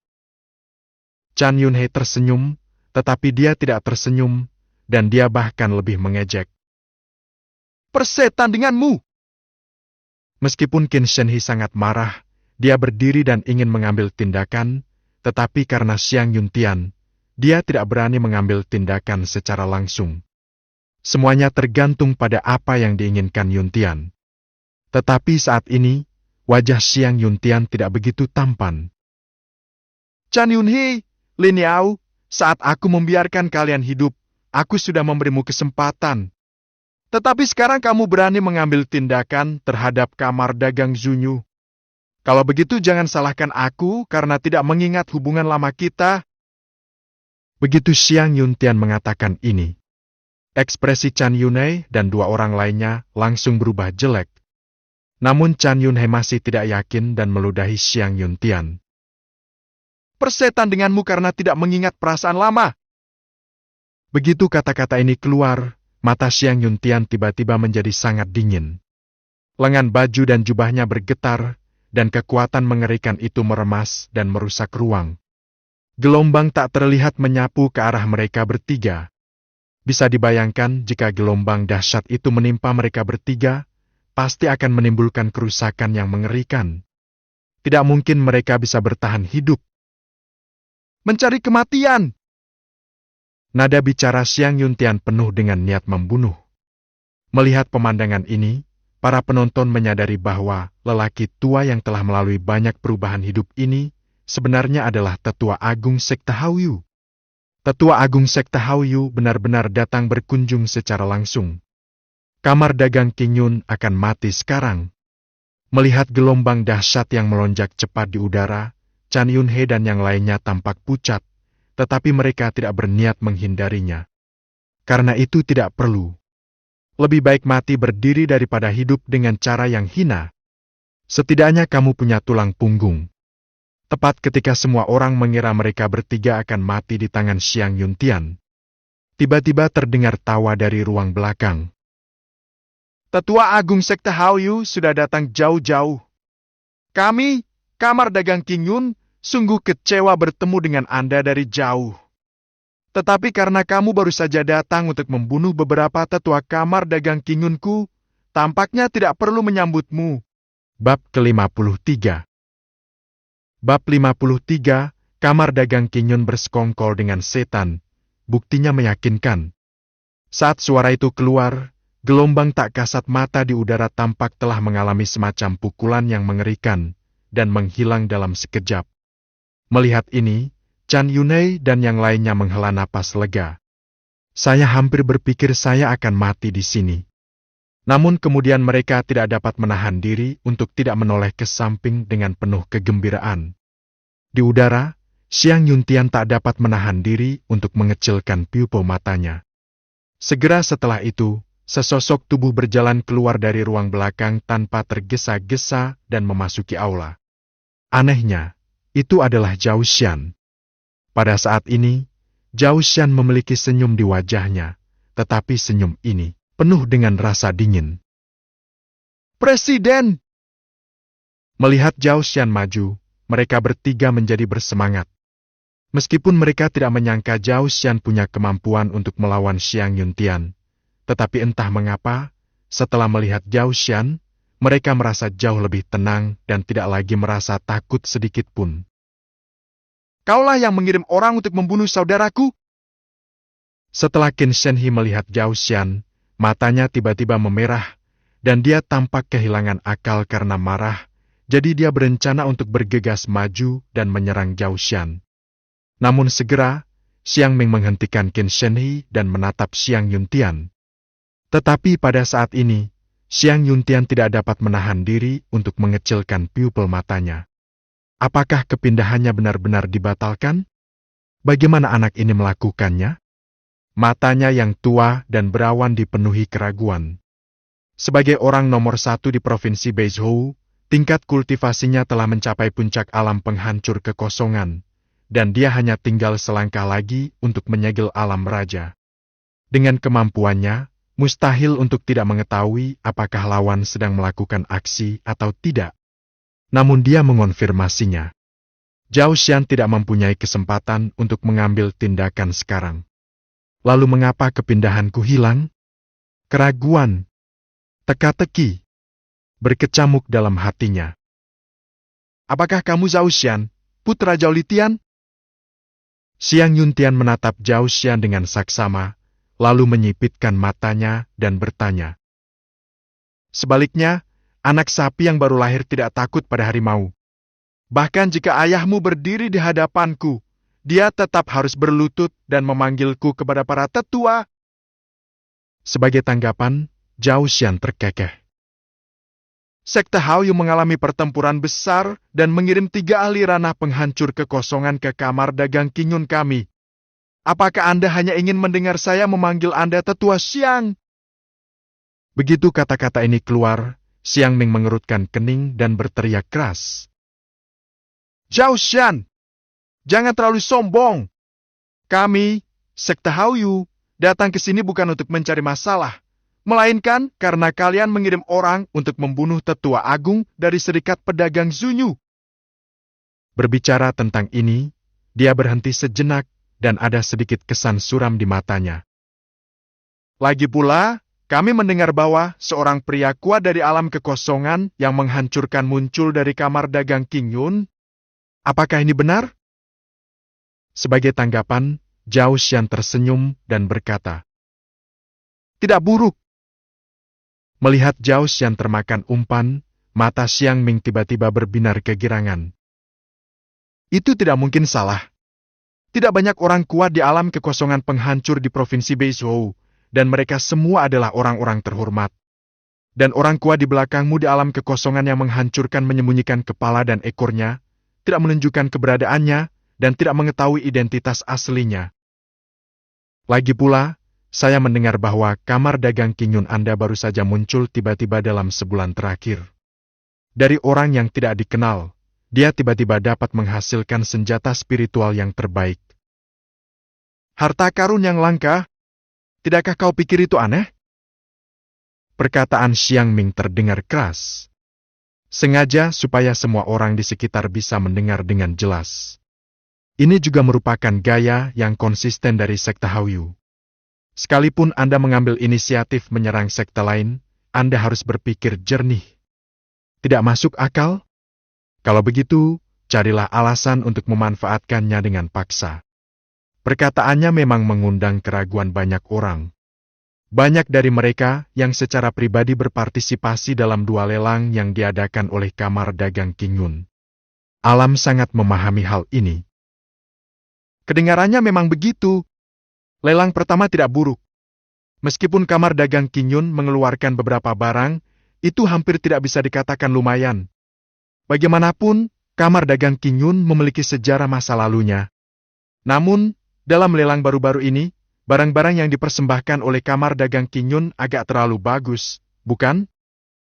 Chan Yunhei tersenyum, tetapi dia tidak tersenyum, dan dia bahkan lebih mengejek. Persetan denganmu! Meskipun Qin Shenhe sangat marah, dia berdiri dan ingin mengambil tindakan, tetapi karena Xiang Yuntian, dia tidak berani mengambil tindakan secara langsung. Semuanya tergantung pada apa yang diinginkan Yuntian. Tetapi saat ini, wajah Xiang Yuntian tidak begitu tampan. Chan Yunhei, Lin Yao, saat aku membiarkan kalian hidup, aku sudah memberimu kesempatan. Tetapi sekarang kamu berani mengambil tindakan terhadap kamar dagang Zunyu. Kalau begitu jangan salahkan aku karena tidak mengingat hubungan lama kita. Begitu Xiang Yuntian mengatakan ini, ekspresi Chan Yunhei dan dua orang lainnya langsung berubah jelek, Namun Chan Yunhei masih tidak yakin dan meludahi Xiang Yuntian. Persetan denganmu karena tidak mengingat perasaan lama. Begitu kata-kata ini keluar, mata Xiang Yuntian tiba-tiba menjadi sangat dingin. Lengan baju dan jubahnya bergetar, dan kekuatan mengerikan itu meremas dan merusak ruang. Gelombang tak terlihat menyapu ke arah mereka bertiga. Bisa dibayangkan jika gelombang dahsyat itu menimpa mereka bertiga, pasti akan menimbulkan kerusakan yang mengerikan. Tidak mungkin mereka bisa bertahan hidup. Mencari kematian. Nada bicara Xiang Yuntian penuh dengan niat membunuh. Melihat pemandangan ini, para penonton menyadari bahwa lelaki tua yang telah melalui banyak perubahan hidup ini sebenarnya adalah Tetua Agung Sekte Haoyu. Tetua Agung Sekte Haoyu benar-benar datang berkunjung secara langsung. Kamar dagang King Yun akan mati sekarang. Melihat gelombang dahsyat yang melonjak cepat di udara, Chan Yunhei dan yang lainnya tampak pucat, tetapi mereka tidak berniat menghindarinya. Karena itu tidak perlu. Lebih baik mati berdiri daripada hidup dengan cara yang hina. Setidaknya kamu punya tulang punggung. Tepat ketika semua orang mengira mereka bertiga akan mati di tangan Xiang Yuntian, tiba-tiba terdengar tawa dari ruang belakang. Tetua Agung Sekte Haoyu sudah datang jauh-jauh. Kami, Kamar Dagang King Yun, sungguh kecewa bertemu dengan Anda dari jauh. Tetapi karena kamu baru saja datang untuk membunuh beberapa tetua Kamar Dagang King Yunku, tampaknya tidak perlu menyambutmu. Bab ke-53. Bab 53, Kamar Dagang King Yun bersekongkol dengan setan, buktinya meyakinkan. Saat suara itu keluar, gelombang tak kasat mata di udara tampak telah mengalami semacam pukulan yang mengerikan, dan menghilang dalam sekejap. Melihat ini, Chan Yunhei dan yang lainnya menghela napas lega. Saya hampir berpikir saya akan mati di sini. Namun kemudian mereka tidak dapat menahan diri untuk tidak menoleh ke samping dengan penuh kegembiraan. Di udara, Xiang Yuntian tak dapat menahan diri untuk mengecilkan pupil matanya. Segera setelah itu, sesosok tubuh berjalan keluar dari ruang belakang tanpa tergesa-gesa dan memasuki aula. Anehnya, itu adalah Zhao Xian. Pada saat ini, Zhao Xian memiliki senyum di wajahnya, tetapi senyum ini penuh dengan rasa dingin. Presiden! Melihat Zhao Xian maju, mereka bertiga menjadi bersemangat. Meskipun mereka tidak menyangka Zhao Xian punya kemampuan untuk melawan Xiang Yuntian, tetapi entah mengapa, setelah melihat Zhao Xian, mereka merasa jauh lebih tenang dan tidak lagi merasa takut sedikit pun. Kaulah yang mengirim orang untuk membunuh saudaraku? Setelah Qin Shenhe melihat Zhao Xian, matanya tiba-tiba memerah, dan dia tampak kehilangan akal karena marah, jadi dia berencana untuk bergegas maju dan menyerang Zhao Xian. Namun segera, Xiang Ming menghentikan Qin Shenhe dan menatap Xiang Yuntian. Tetapi pada saat ini, Xiang Yuntian tidak dapat menahan diri untuk mengecilkan pupil matanya. Apakah kepindahannya benar-benar dibatalkan? Bagaimana anak ini melakukannya? Matanya yang tua dan berawan dipenuhi keraguan. Sebagai orang nomor 1 di Provinsi Beizhou, tingkat kultivasinya telah mencapai puncak alam penghancur kekosongan, dan dia hanya tinggal selangkah lagi untuk menyegel alam raja. Dengan kemampuannya, mustahil untuk tidak mengetahui apakah lawan sedang melakukan aksi atau tidak. Namun dia mengonfirmasinya. Zhao Xian tidak mempunyai kesempatan untuk mengambil tindakan sekarang. Lalu mengapa kepindahanku hilang? Keraguan, teka-teki, berkecamuk dalam hatinya. Apakah kamu Zhao Xian, putra Zhao Litian? Xiang Yuntian menatap Zhao Xian dengan saksama, lalu menyipitkan matanya dan bertanya. Sebaliknya, anak sapi yang baru lahir tidak takut pada harimau. Bahkan jika ayahmu berdiri di hadapanku, dia tetap harus berlutut dan memanggilku kepada para tetua. Sebagai tanggapan, Zhao Xian terkekeh. Sekte Haoyu mengalami pertempuran besar dan mengirim 3 ahli ranah penghancur kekosongan ke kamar dagang King Yun kami. Apakah Anda hanya ingin mendengar saya memanggil Anda tetua Xiang? Begitu kata-kata ini keluar, Xiang Ming mengerutkan kening dan berteriak keras. Zhao Xian, jangan terlalu sombong. Kami, Sekte Haoyu, datang ke sini bukan untuk mencari masalah, melainkan karena kalian mengirim orang untuk membunuh tetua agung dari Serikat Pedagang Zunyu. Berbicara tentang ini, dia berhenti sejenak dan ada sedikit kesan suram di matanya. Lagi pula, kami mendengar bahwa seorang pria kuat dari alam kekosongan yang menghancurkan muncul dari kamar dagang King Yun. Apakah ini benar? Sebagai tanggapan, Zhao Xian tersenyum dan berkata, Tidak buruk. Melihat Zhao Xian termakan umpan, mata Xiang Ming tiba-tiba berbinar kegirangan. Itu tidak mungkin salah. Tidak banyak orang kuat di alam kekosongan penghancur di Provinsi Beizhou, dan mereka semua adalah orang-orang terhormat. Dan orang kuat di belakangmu di alam kekosongan yang menghancurkan menyembunyikan kepala dan ekornya, tidak menunjukkan keberadaannya, dan tidak mengetahui identitas aslinya. Lagi pula, saya mendengar bahwa kamar dagang King Yun Anda baru saja muncul tiba-tiba dalam sebulan terakhir. Dari orang yang tidak dikenal, dia tiba-tiba dapat menghasilkan senjata spiritual yang terbaik. Harta karun yang langka? Tidakkah kau pikir itu aneh? Perkataan Xiang Ming terdengar keras. Sengaja supaya semua orang di sekitar bisa mendengar dengan jelas. Ini juga merupakan gaya yang konsisten dari Sekte Haoyu. Sekalipun Anda mengambil inisiatif menyerang sekte lain, Anda harus berpikir jernih. Tidak masuk akal? Kalau begitu, carilah alasan untuk memanfaatkannya dengan paksa. Perkataannya memang mengundang keraguan banyak orang. Banyak dari mereka yang secara pribadi berpartisipasi dalam dua lelang yang diadakan oleh Kamar Dagang King Yun. Alam sangat memahami hal ini. Kedengarannya memang begitu. Lelang pertama tidak buruk. Meskipun Kamar Dagang King Yun mengeluarkan beberapa barang, itu hampir tidak bisa dikatakan lumayan. Bagaimanapun, Kamar Dagang King Yun memiliki sejarah masa lalunya. Namun, dalam lelang baru-baru ini, barang-barang yang dipersembahkan oleh Kamar Dagang King Yun agak terlalu bagus, bukan?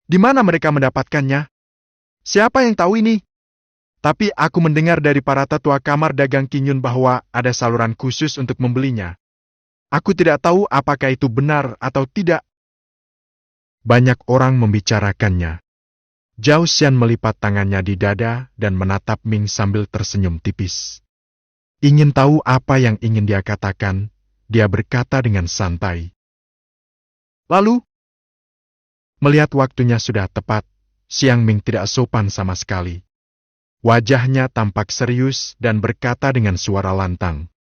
Di mana mereka mendapatkannya? Siapa yang tahu ini? Tapi aku mendengar dari para tetua Kamar Dagang King Yun bahwa ada saluran khusus untuk membelinya. Aku tidak tahu apakah itu benar atau tidak. Banyak orang membicarakannya. Zhao Xian melipat tangannya di dada dan menatap Ming sambil tersenyum tipis. Ingin tahu apa yang ingin dia katakan, dia berkata dengan santai. Lalu, melihat waktunya sudah tepat, Xiang Ming tidak sopan sama sekali. Wajahnya tampak serius dan berkata dengan suara lantang.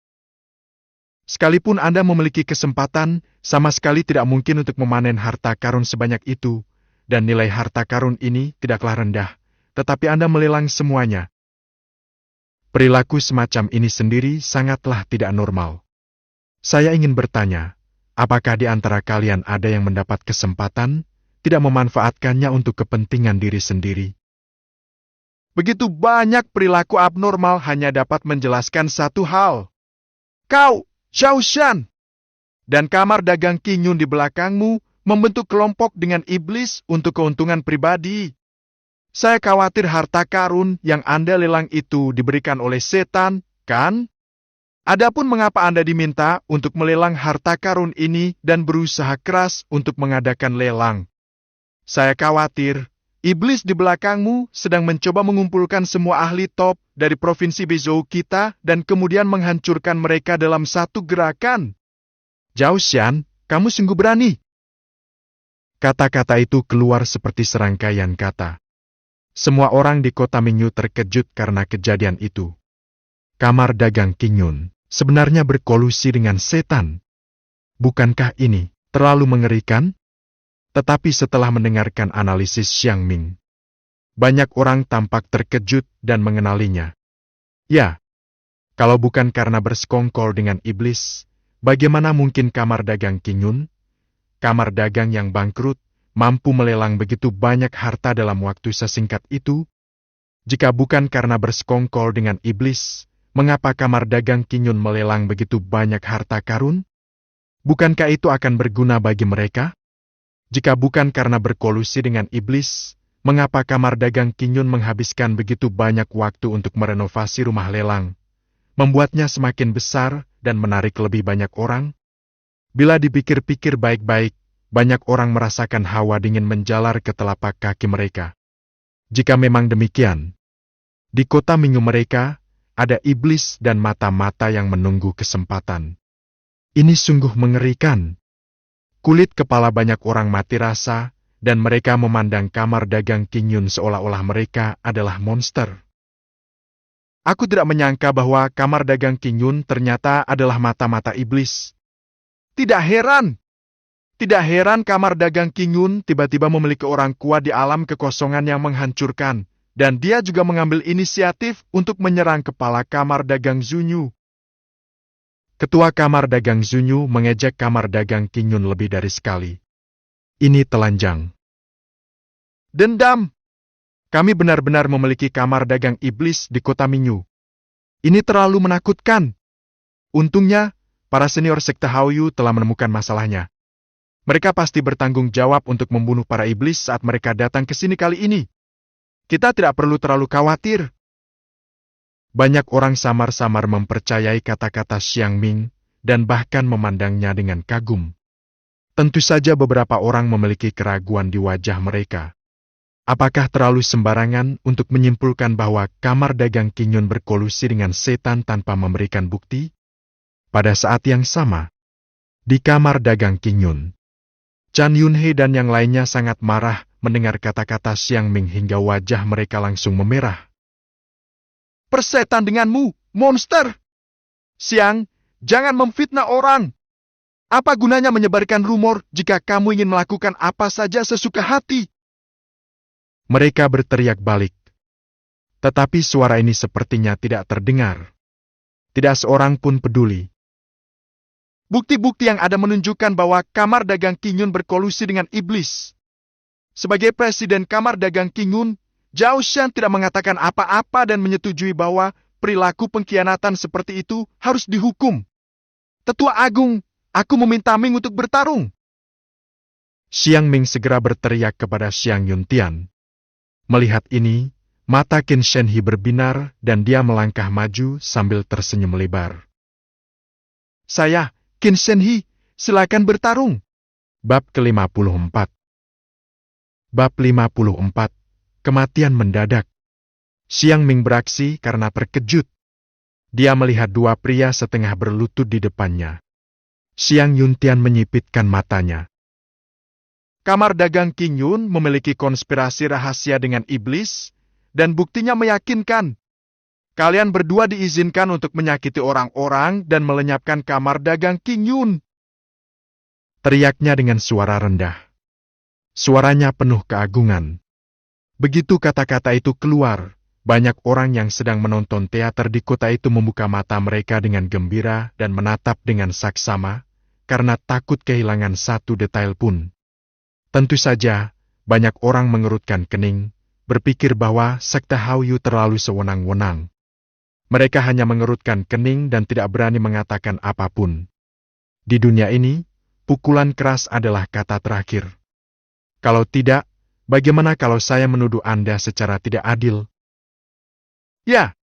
Sekalipun Anda memiliki kesempatan, sama sekali tidak mungkin untuk memanen harta karun sebanyak itu, dan nilai harta karun ini tidaklah rendah, tetapi Anda melelang semuanya. Perilaku semacam ini sendiri sangatlah tidak normal. Saya ingin bertanya, apakah di antara kalian ada yang mendapat kesempatan, tidak memanfaatkannya untuk kepentingan diri sendiri? Begitu banyak perilaku abnormal hanya dapat menjelaskan satu hal. Kau, Zhao Xian, dan Kamar Dagang King Yun di belakangmu membentuk kelompok dengan iblis untuk keuntungan pribadi. Saya khawatir harta karun yang Anda lelang itu diberikan oleh setan, kan? Adapun mengapa Anda diminta untuk melelang harta karun ini dan berusaha keras untuk mengadakan lelang? Saya khawatir iblis di belakangmu sedang mencoba mengumpulkan semua ahli top dari Provinsi Beizhou kita dan kemudian menghancurkan mereka dalam satu gerakan. Zhao Xian, kamu sungguh berani. Kata-kata itu keluar seperti serangkaian kata. Semua orang di kota Mingyu terkejut karena kejadian itu. Kamar Dagang King Yun sebenarnya berkolusi dengan setan. Bukankah ini terlalu mengerikan? Tetapi setelah mendengarkan analisis Xiang Ming, banyak orang tampak terkejut dan mengenalinya. Ya, kalau bukan karena bersekongkol dengan iblis, bagaimana mungkin Kamar Dagang King Yun, kamar dagang yang bangkrut, mampu melelang begitu banyak harta dalam waktu sesingkat itu? Jika bukan karena bersekongkol dengan iblis, mengapa Kamar Dagang King Yun melelang begitu banyak harta karun? Bukankah itu akan berguna bagi mereka? Jika bukan karena berkolusi dengan iblis, mengapa kamar dagang Qin Yun menghabiskan begitu banyak waktu untuk merenovasi rumah lelang, membuatnya semakin besar dan menarik lebih banyak orang? Bila dipikir-pikir baik-baik, banyak orang merasakan hawa dingin menjalar ke telapak kaki mereka. Jika memang demikian, di kota Mingyu mereka, ada iblis dan mata-mata yang menunggu kesempatan. Ini sungguh mengerikan. Kulit kepala banyak orang mati rasa, dan mereka memandang kamar dagang Qin Yun seolah-olah mereka adalah monster. Aku tidak menyangka bahwa kamar dagang Qin Yun ternyata adalah mata-mata iblis. Tidak heran kamar dagang Qin Yun tiba-tiba memiliki orang kuat di alam kekosongan yang menghancurkan, dan dia juga mengambil inisiatif untuk menyerang kepala kamar dagang Zunyu. Ketua kamar dagang Zunyu mengejek kamar dagang Qin Yun lebih dari sekali. Ini telanjang. Dendam! Kami benar-benar memiliki kamar dagang iblis di kota Mingyu. Ini terlalu menakutkan. Untungnya, para senior sekte Haoyu telah menemukan masalahnya. Mereka pasti bertanggung jawab untuk membunuh para iblis saat mereka datang ke sini kali ini. Kita tidak perlu terlalu khawatir. Banyak orang samar-samar mempercayai kata-kata Xiang Ming dan bahkan memandangnya dengan kagum. Tentu saja beberapa orang memiliki keraguan di wajah mereka. Apakah terlalu sembarangan untuk menyimpulkan bahwa kamar dagang Qin Yun berkolusi dengan setan tanpa memberikan bukti? Pada saat yang sama, di kamar dagang Qin Yun, Chan Yunhei dan yang lainnya sangat marah mendengar kata-kata Xiang Ming hingga wajah mereka langsung memerah. Persetan denganmu, monster! Xiang, jangan memfitnah orang! Apa gunanya menyebarkan rumor jika kamu ingin melakukan apa saja sesuka hati? Mereka berteriak balik. Tetapi suara ini sepertinya tidak terdengar. Tidak seorang pun peduli. Bukti-bukti yang ada menunjukkan bahwa kamar dagang Qin Yun berkolusi dengan iblis. Sebagai presiden kamar dagang Qin Yun, Zhao Shan tidak mengatakan apa-apa dan menyetujui bahwa perilaku pengkhianatan seperti itu harus dihukum. Tetua Agung, aku meminta Ming untuk bertarung. Xiang Ming segera berteriak kepada Xiang Yuntian. Melihat ini, mata Qin Shenhe berbinar dan dia melangkah maju sambil tersenyum lebar. Saya, Qin Shenhe, silakan bertarung. Bab ke-54. Bab 54. Kematian mendadak. Xiang Ming beraksi karena terkejut. Dia melihat dua pria setengah berlutut di depannya. Xiang Yuntian menyipitkan matanya. Kamar dagang Qin Yun memiliki konspirasi rahasia dengan iblis, dan buktinya meyakinkan. Kalian berdua diizinkan untuk menyakiti orang-orang dan melenyapkan kamar dagang Qin Yun. Teriaknya dengan suara rendah. Suaranya penuh keagungan. Begitu kata-kata itu keluar, banyak orang yang sedang menonton teater di kota itu membuka mata mereka dengan gembira dan menatap dengan saksama, karena takut kehilangan satu detail pun. Tentu saja, banyak orang mengerutkan kening, berpikir bahwa sekte Haoyu terlalu sewenang-wenang. Mereka hanya mengerutkan kening dan tidak berani mengatakan apapun. Di dunia ini, pukulan keras adalah kata terakhir. Kalau tidak, bagaimana kalau saya menuduh Anda secara tidak adil? Ya.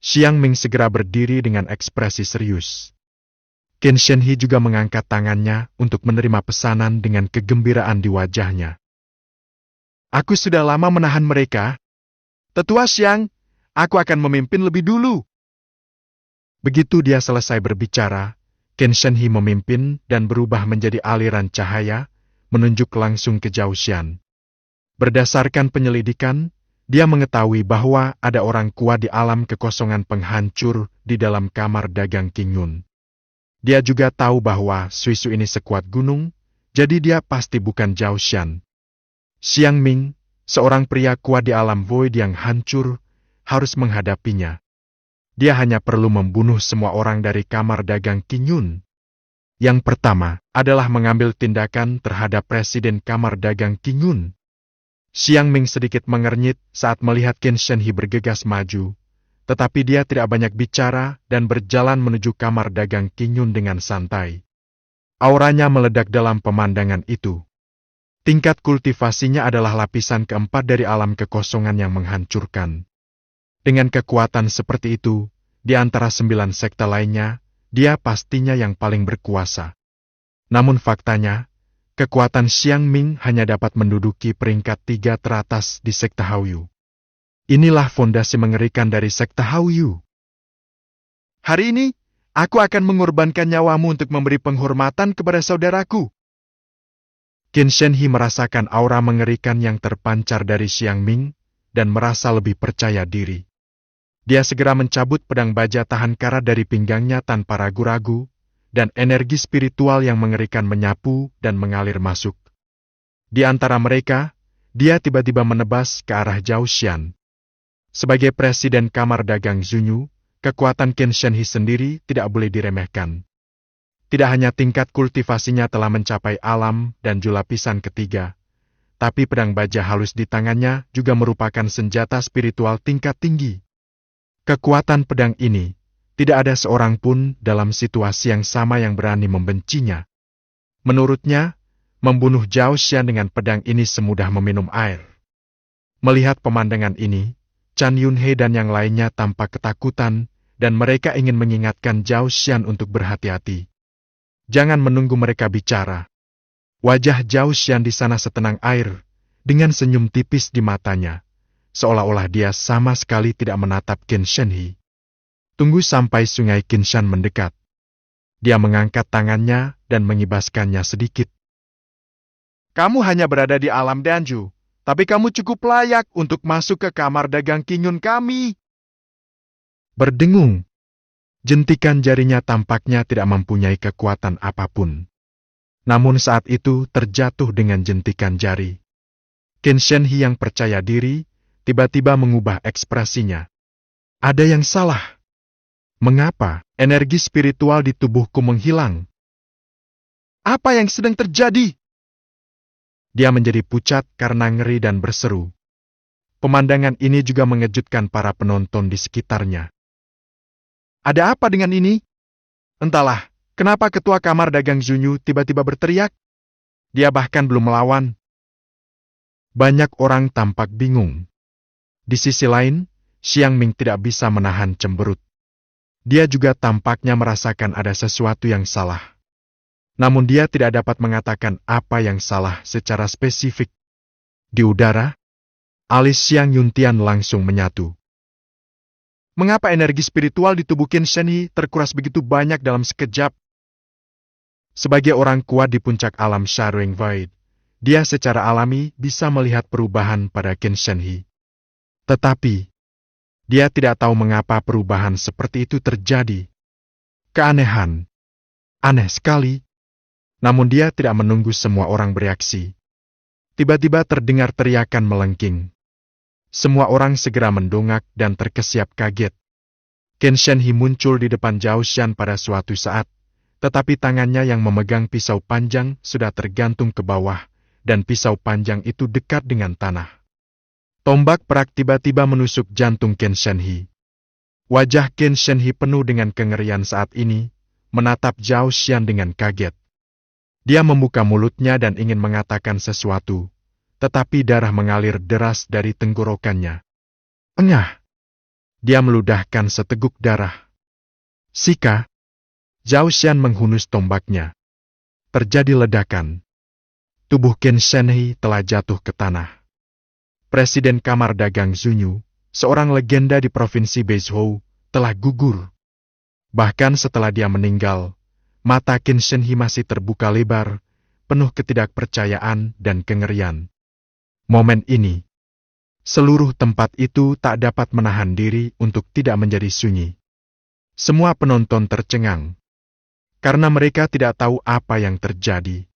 Xiang Ming segera berdiri dengan ekspresi serius. Qin Shenhe juga mengangkat tangannya untuk menerima pesanan dengan kegembiraan di wajahnya. Aku sudah lama menahan mereka. Tetua Xiang, aku akan memimpin lebih dulu. Begitu dia selesai berbicara, Qin Shenhe memimpin dan berubah menjadi aliran cahaya, menunjuk langsung ke Zhao Shan. Berdasarkan penyelidikan, dia mengetahui bahwa ada orang kuat di alam kekosongan penghancur di dalam kamar dagang Qin Yun. Dia juga tahu bahwa suisu ini sekuat gunung, jadi dia pasti bukan Zhao Shan. Xiang Ming, seorang pria kuat di alam void yang hancur, harus menghadapinya. Dia hanya perlu membunuh semua orang dari kamar dagang Qin Yun. Yang pertama adalah mengambil tindakan terhadap presiden kamar dagang Qin Yun. Xiang Ming sedikit mengernyit saat melihat Qin Shenhe bergegas maju, tetapi dia tidak banyak bicara dan berjalan menuju kamar dagang Qin Yun dengan santai. Auranya meledak dalam pemandangan itu. Tingkat kultivasinya adalah lapisan keempat dari alam kekosongan yang menghancurkan. Dengan kekuatan seperti itu, di antara 9 sekte lainnya, dia pastinya yang paling berkuasa. Namun faktanya, kekuatan Xiang Ming hanya dapat menduduki peringkat 3 teratas di sekte Haoyu. Inilah fondasi mengerikan dari sekte Haoyu. Hari ini, aku akan mengorbankan nyawamu untuk memberi penghormatan kepada saudaraku. Qin Shenhe merasakan aura mengerikan yang terpancar dari Xiang Ming dan merasa lebih percaya diri. Dia segera mencabut pedang baja tahan kara dari pinggangnya tanpa ragu-ragu, dan energi spiritual yang mengerikan menyapu dan mengalir masuk. Di antara mereka, dia tiba-tiba menebas ke arah Zhao Xian. Sebagai presiden Kamar Dagang Zunyu, kekuatan Qin Shenhe sendiri tidak boleh diremehkan. Tidak hanya tingkat kultivasinya telah mencapai alam dan lapisan ketiga, tapi pedang baja halus di tangannya juga merupakan senjata spiritual tingkat tinggi. Kekuatan pedang ini, tidak ada seorang pun dalam situasi yang sama yang berani membencinya. Menurutnya, membunuh Zhao Xian dengan pedang ini semudah meminum air. Melihat pemandangan ini, Chan Yunhe dan yang lainnya tampak ketakutan, dan mereka ingin mengingatkan Zhao Xian untuk berhati-hati. Jangan menunggu mereka bicara. Wajah Zhao Xian di sana setenang air, dengan senyum tipis di matanya, seolah-olah dia sama sekali tidak menatap Qin Shenhe. Tunggu sampai sungai Qinshan mendekat. Dia mengangkat tangannya dan mengibaskannya sedikit. Kamu hanya berada di alam Danju, tapi kamu cukup layak untuk masuk ke kamar dagang Qingyun kami. Berdengung. Jentikan jarinya tampaknya tidak mempunyai kekuatan apapun. Namun saat itu terjatuh dengan jentikan jari. Qin Shenhe yang percaya diri, tiba-tiba mengubah ekspresinya. Ada yang salah. Mengapa energi spiritual di tubuhku menghilang? Apa yang sedang terjadi? Dia menjadi pucat karena ngeri dan berseru. Pemandangan ini juga mengejutkan para penonton di sekitarnya. Ada apa dengan ini? Entahlah, kenapa ketua kamar dagang Zunyu tiba-tiba berteriak? Dia bahkan belum melawan. Banyak orang tampak bingung. Di sisi lain, Xiang Ming tidak bisa menahan cemberut. Dia juga tampaknya merasakan ada sesuatu yang salah. Namun dia tidak dapat mengatakan apa yang salah secara spesifik. Di udara, alis Xiang Yuntian langsung menyatu. Mengapa energi spiritual di tubuh Qin Shenhe terkuras begitu banyak dalam sekejap? Sebagai orang kuat di puncak alam Sharing Void, dia secara alami bisa melihat perubahan pada Qin Shenhe. Tetapi, dia tidak tahu mengapa perubahan seperti itu terjadi. Keanehan. Aneh sekali. Namun dia tidak menunggu semua orang bereaksi. Tiba-tiba terdengar teriakan melengking. Semua orang segera mendongak dan terkesiap kaget. Qin Shenhe muncul di depan Zhao Xian pada suatu saat, tetapi tangannya yang memegang pisau panjang sudah tergantung ke bawah, dan pisau panjang itu dekat dengan tanah. Tombak perak tiba-tiba menusuk jantung Qin Shenhe. Wajah Qin Shenhe penuh dengan kengerian saat ini, menatap Zhao Xian dengan kaget. Dia membuka mulutnya dan ingin mengatakan sesuatu, tetapi darah mengalir deras dari tenggorokannya. Engah! Dia meludahkan seteguk darah. Sika! Zhao Xian menghunus tombaknya. Terjadi ledakan. Tubuh Qin Shenhe telah jatuh ke tanah. Presiden Kamar Dagang Zunyu, seorang legenda di Provinsi Beizhou, telah gugur. Bahkan setelah dia meninggal, mata Qin Shenhe masih terbuka lebar, penuh ketidakpercayaan dan kengerian. Momen ini, seluruh tempat itu tak dapat menahan diri untuk tidak menjadi sunyi. Semua penonton tercengang, karena mereka tidak tahu apa yang terjadi.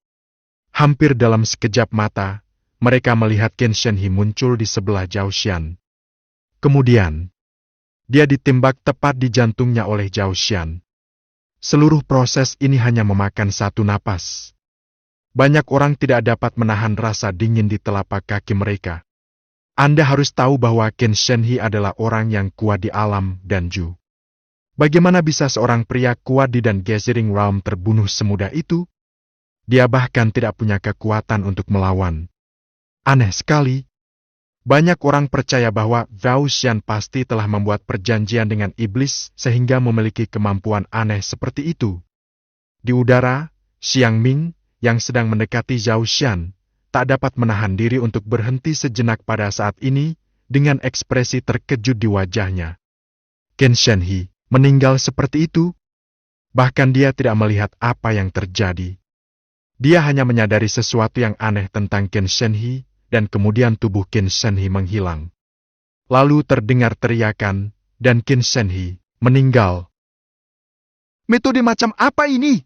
Hampir dalam sekejap mata, mereka melihat Qin Shenhe muncul di sebelah Zhao Xian. Kemudian, dia ditembak tepat di jantungnya oleh Zhao Xian. Seluruh proses ini hanya memakan satu napas. Banyak orang tidak dapat menahan rasa dingin di telapak kaki mereka. Anda harus tahu bahwa Qin Shenhe adalah orang yang kuat di alam Danju. Bagaimana bisa seorang pria kuat di Dan Gathering Realm terbunuh semudah itu? Dia bahkan tidak punya kekuatan untuk melawan. Aneh sekali. Banyak orang percaya bahwa Zhao Xian pasti telah membuat perjanjian dengan iblis sehingga memiliki kemampuan aneh seperti itu. Di udara, Xiang Ming, yang sedang mendekati Zhao Xian, tak dapat menahan diri untuk berhenti sejenak pada saat ini dengan ekspresi terkejut di wajahnya. Qin Shenhe meninggal seperti itu? Bahkan dia tidak melihat apa yang terjadi. Dia hanya menyadari sesuatu yang aneh tentang Qin Shenhe, dan kemudian tubuh Qin Shenhe menghilang. Lalu terdengar teriakan, dan Qin Shenhe meninggal. Metode macam apa ini?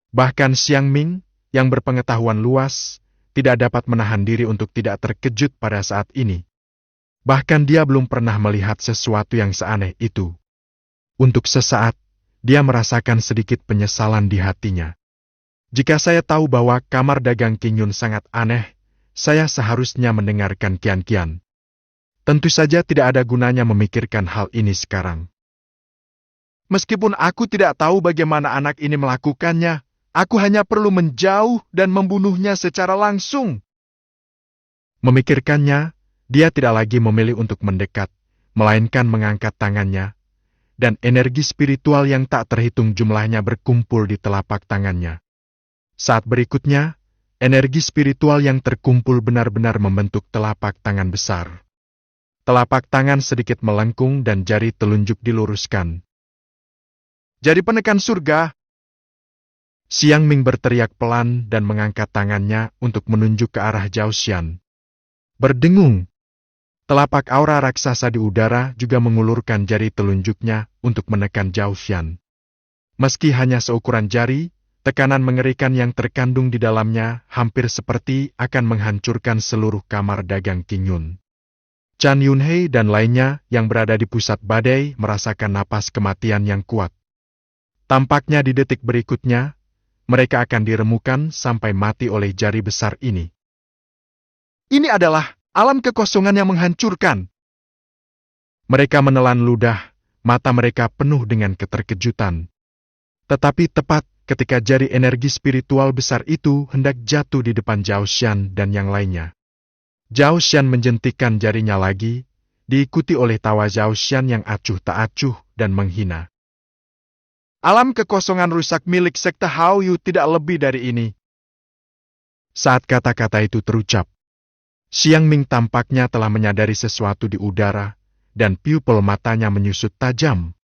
Bahkan Xiang Ming, yang berpengetahuan luas, tidak dapat menahan diri untuk tidak terkejut pada saat ini. Bahkan dia belum pernah melihat sesuatu yang seaneh itu. Untuk sesaat, dia merasakan sedikit penyesalan di hatinya. Jika saya tahu bahwa kamar dagang Qin Yun sangat aneh, saya seharusnya mendengarkan kian-kian. Tentu saja tidak ada gunanya memikirkan hal ini sekarang. Meskipun aku tidak tahu bagaimana anak ini melakukannya, aku hanya perlu menjauh dan membunuhnya secara langsung. Memikirkannya, dia tidak lagi memilih untuk mendekat, melainkan mengangkat tangannya, dan energi spiritual yang tak terhitung jumlahnya berkumpul di telapak tangannya. Saat berikutnya, energi spiritual yang terkumpul benar-benar membentuk telapak tangan besar. Telapak tangan sedikit melengkung dan jari telunjuk diluruskan. Jadi penekan surga. Xiang Ming berteriak pelan dan mengangkat tangannya untuk menunjuk ke arah Zhao Xian. Berdengung. Telapak aura raksasa di udara juga mengulurkan jari telunjuknya untuk menekan Zhao Xian. Meski hanya seukuran jari, tekanan mengerikan yang terkandung di dalamnya hampir seperti akan menghancurkan seluruh kamar dagang Qin Yun. Chan Yunhei dan lainnya yang berada di pusat badai merasakan napas kematian yang kuat. Tampaknya di detik berikutnya, mereka akan diremukan sampai mati oleh jari besar ini. Ini adalah alam kekosongan yang menghancurkan. Mereka menelan ludah, mata mereka penuh dengan keterkejutan. Tetapi tepat ketika jari energi spiritual besar itu hendak jatuh di depan Zhao Xian dan yang lainnya, Zhao Xian menjentikkan jarinya lagi, diikuti oleh tawa Zhao Xian yang acuh tak acuh dan menghina. Alam kekosongan rusak milik sekte Hao Yu tidak lebih dari ini. Saat kata-kata itu terucap, Xiang Ming tampaknya telah menyadari sesuatu di udara, dan pupil matanya menyusut tajam.